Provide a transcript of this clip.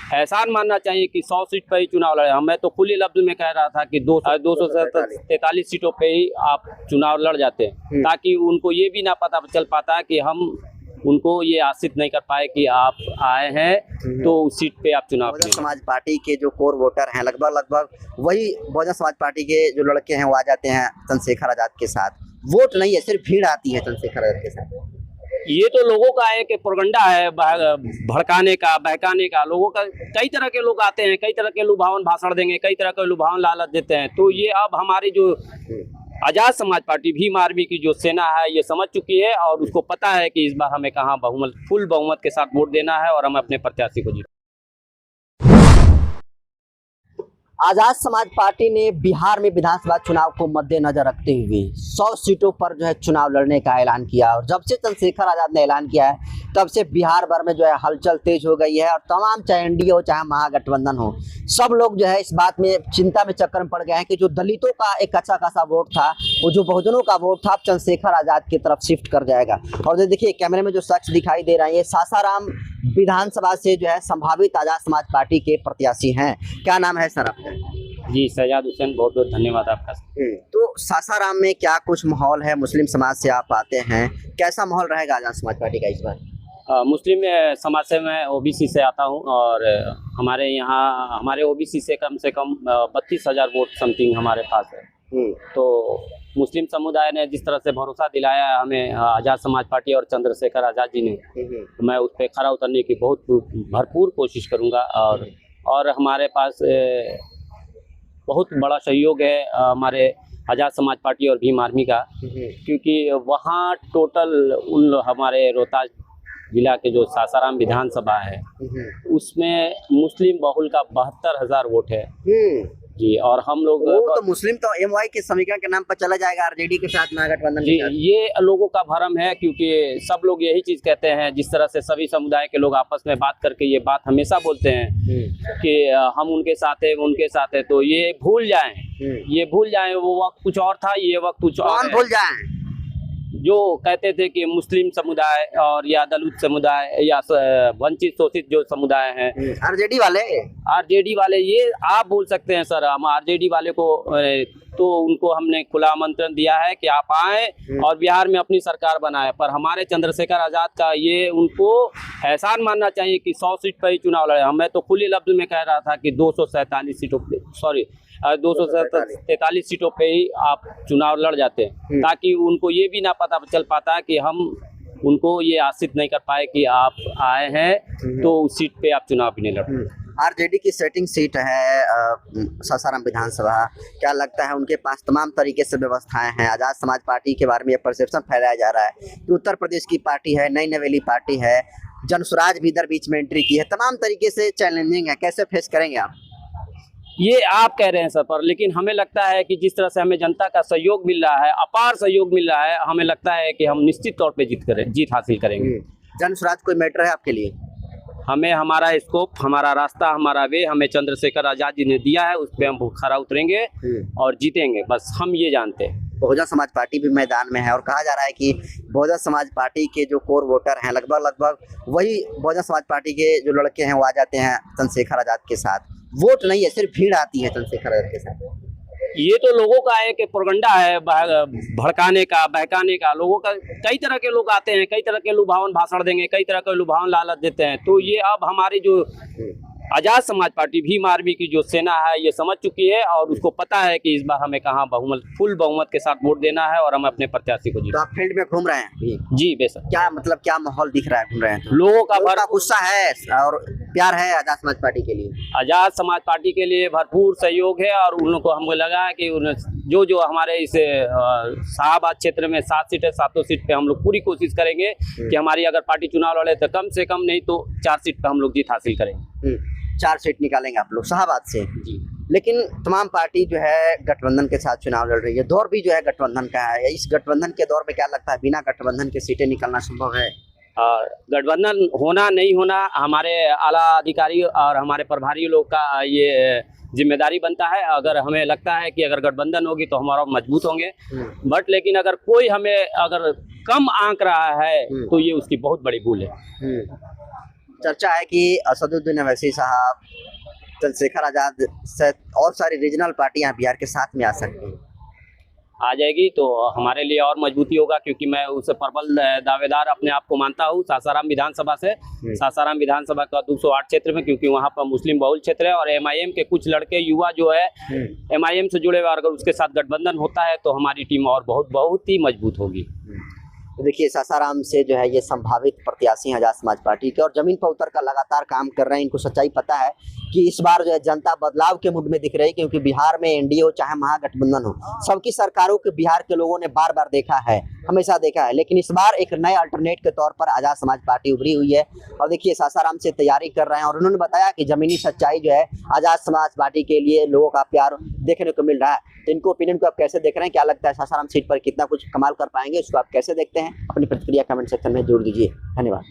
एहसान मानना चाहिए कि 100 सीट पे ही चुनाव लड़े। मैं तो खुले लफ्ज में कह रहा था कि 243 सीटों पे ही आप चुनाव लड़ जाते हैं, ताकि उनको ये भी ना पता चल पाता कि हम उनको ये आश्रित नहीं कर पाए कि आप आए हैं तो उस सीट पे आप चुनाव। बहुजन समाज पार्टी के जो कोर वोटर हैं लगभग वही बहुजन समाज पार्टी के जो लड़के हैं वो आ जाते हैं चंद्रशेखर आजाद के साथ। वोट नहीं है, सिर्फ भीड़ आती है चंद्रशेखर आजाद के साथ। ये तो लोगों का एक प्रोपेगेंडा है, भड़काने का, बहकाने का। लोगों का कई तरह के लोग आते हैं, कई तरह के लुभावन भाषण देंगे, कई तरह के लुभावन लालच देते हैं। तो ये अब हमारी जो आजाद समाज पार्टी भीम आर्मी की जो सेना है ये समझ चुकी है और उसको पता है कि इस बार हमें कहाँ फुल बहुमत के साथ वोट देना है और हम अपने प्रत्याशी को जीत। आजाद समाज पार्टी ने बिहार में विधानसभा चुनाव को मद्देनजर रखते हुए 100 सीटों पर जो है चुनाव लड़ने का ऐलान किया। और जब से चंद्रशेखर आजाद ने ऐलान किया है तब से बिहार भर में जो है हलचल तेज हो गई है और तमाम, चाहे एनडीए हो चाहे महागठबंधन हो, सब लोग जो है इस बात में चिंता में चक्कर में पड़ गए हैं कि जो दलितों का एक अच्छा खासा वोट था, वो जो बहुजनों का वोट था, अब चंद्रशेखर आजाद की तरफ शिफ्ट कर जाएगा। और देखिए कैमरे में जो शख्स दिखाई दे रहे हैं ये सासाराम विधानसभा से जो है संभावित आजाद समाज पार्टी के प्रत्याशी हैं। क्या नाम है सर आपका? जी सजाद हुसैन, बहुत बहुत धन्यवाद आपका। तो सासाराम में क्या कुछ माहौल है? मुस्लिम समाज से आप आते हैं, कैसा माहौल रहेगा आजाद समाज पार्टी का इस बार? मुस्लिम समाज से मैं ओबीसी से आता हूं और हमारे यहाँ हमारे ओबीसी से कम 32,000 वोट समथिंग हमारे पास है। तो मुस्लिम समुदाय ने जिस तरह से भरोसा दिलाया है हमें आजाद समाज पार्टी और चंद्रशेखर आजाद जी ने, तो मैं उस पर खरा उतरने की बहुत भरपूर कोशिश करूँगा। और हमारे पास बहुत बड़ा सहयोग है हमारे आजाद समाज पार्टी और भीम आर्मी का, क्योंकि वहाँ टोटल हमारे रोहतास जिला के जो सासाराम विधानसभा है उसमें मुस्लिम बहुल का 72,000 वोट है जी। और हम लोग तो मुस्लिम तो एमवाई के समीकरण के नाम पर चला जाएगा आरजेडी के साथ, महागठबंधन जी। ये लोगों का भ्रम है, क्योंकि सब लोग यही चीज कहते हैं, जिस तरह से सभी समुदाय के लोग आपस में बात करके ये बात हमेशा बोलते हैं कि हम उनके साथ है, उनके साथ है। तो ये भूल जाएं वो वक्त कुछ और था, ये वक्त कुछ और भूल जाएं। जो कहते थे कि मुस्लिम समुदाय और या दलित समुदाय या वंचित शोषित जो समुदाय हैं, आरजेडी वाले ये आप बोल सकते हैं सर। हम आरजेडी वाले को तो उनको हमने खुला आमंत्रण दिया है कि आप आए और बिहार में अपनी सरकार बनाए। पर हमारे चंद्रशेखर आजाद का ये उनको एहसान मानना चाहिए कि 100 सीट पर ही चुनाव लड़े। मैं तो खुले लफ्ज में कह रहा था कि 243 सीटों पे ही आप चुनाव लड़ जाते हैं, ताकि उनको ये भी ना पता चल पाता कि हम उनको ये आश्रित नहीं कर पाए कि आप आए हैं तो उस सीट पे आप चुनाव भी नहीं लड़। आरजेडी की सेटिंग सीट है सासाराम विधानसभा, क्या लगता है उनके पास तमाम तरीके से व्यवस्थाएं हैं? आजाद समाज पार्टी के बारे में ये परसेप्शन फैलाया जा रहा है कि उत्तर प्रदेश की पार्टी है, नई नवेली पार्टी है, जनसुराज भी इधर बीच में एंट्री की है, तमाम तरीके से चैलेंजिंग है। कैसे फेस करेंगे आप? ये आप कह रहे हैं सर, पर लेकिन हमें लगता है कि जिस तरह से हमें जनता का सहयोग मिल रहा है, अपार सहयोग मिल रहा है, हमें लगता है कि हम निश्चित तौर पे जीत हासिल करेंगे। जनसुराज कोई मैटर है आपके लिए? हमें हमारा स्कोप, हमारा रास्ता, हमारा वे हमें चंद्रशेखर आजाद जी ने दिया है, उस पर हम खरा उतरेंगे और जीतेंगे, बस हम ये जानते हैं। बहुजन समाज पार्टी भी मैदान में है और कहा जा रहा है कि बहुजन समाज पार्टी के जो कोर वोटर हैं लगभग वही बहुजन समाज पार्टी के जो लड़के हैं वो आ जाते हैं चंद्रशेखर आजाद के साथ। वोट नहीं है, सिर्फ भीड़ आती है चंद्रशेखर आजाद के साथ। ये तो लोगों का एक प्रोपेगेंडा है, भड़काने का, बहकाने का। लोगों का कई तरह के लोग आते हैं, कई तरह के लुभावन भाषण देंगे, कई तरह के लुभावन लालच देते हैं। तो ये अब हमारी जो आजाद समाज पार्टी भीम आर्मी की जो सेना है ये समझ चुकी है और उसको पता है कि इस बार हमें कहाँ फुल बहुमत के साथ वोट देना है और हम अपने प्रत्याशी को जीत। तो आप फील्ड में घूम रहे हैं? जी बेशक। क्या माहौल दिख रहा है घूम रहे हैं? लोगों का गुस्सा है और प्यार है आजाद समाज पार्टी के लिए? आजाद समाज पार्टी के लिए भरपूर सहयोग है और उन लोगों को हमको लगा है कि जो हमारे इस शाहबाद क्षेत्र में 7 सीट है, 7 सीट पे हम लोग पूरी कोशिश करेंगे कि हमारी अगर पार्टी चुनाव लड़े तो कम से कम नहीं तो 4 सीट पे हम लोग जीत हासिल करेंगे। 4 सीट निकालेंगे आप लोग शाहबाद से जी। लेकिन तमाम पार्टी जो है गठबंधन के साथ चुनाव लड़ रही है, दौर भी जो है गठबंधन का है। इस गठबंधन के दौर में क्या लगता है बिना गठबंधन के सीटें निकलना संभव है? गठबंधन होना नहीं होना हमारे आला अधिकारी और हमारे प्रभारी लोग का ये जिम्मेदारी बनता है। अगर हमें लगता है कि अगर गठबंधन होगी तो हमारा मजबूत होंगे, बट लेकिन अगर कोई हमें अगर कम आंक रहा है तो ये उसकी बहुत बड़ी भूल है। चर्चा है कि असदुद्दीन अवैसी साहब, चंद्रशेखर आजाद से और सारी रीजनल पार्टियां बिहार के साथ में आ सकती हैं। आ जाएगी तो हमारे लिए और मजबूती होगा, क्योंकि मैं उसे प्रबल दावेदार अपने आप को मानता हूँ सासाराम विधानसभा से। सासाराम विधानसभा का 208 क्षेत्र में, क्योंकि वहाँ पर मुस्लिम बहुल क्षेत्र है और एमआईएम के कुछ लड़के युवा जो है एमआईएम से जुड़े हुए, अगर उसके साथ गठबंधन होता है तो हमारी टीम और बहुत ही मजबूत होगी। तो देखिए, सासाराम से जो है ये संभावित प्रत्याशी हैं आजाद समाज पार्टी के और जमीन पर उतर कर लगातार काम कर रहे हैं। इनको सच्चाई पता है कि इस बार जो है जनता बदलाव के मूड में दिख रही है, क्योंकि बिहार में एनडीए हो चाहे महागठबंधन हो, सबकी सरकारों के बिहार के लोगों ने बार बार देखा है, हमेशा देखा है। लेकिन इस बार एक नए अल्टरनेट के तौर पर आजाद समाज पार्टी उभरी हुई है और देखिए सासाराम से तैयारी कर रहे हैं और उन्होंने बताया कि जमीनी सच्चाई जो है आजाद समाज पार्टी के लिए लोगों का प्यार देखने को मिल रहा है। तो इनको ओपिनियन को आप कैसे देख रहे हैं, क्या लगता है सासाराम सीट पर कितना कुछ कमाल कर पाएंगे, इसको आप कैसे देखते हैं? अपनी प्रतिक्रिया कमेंट सेक्शन में जोड़ दीजिए। धन्यवाद।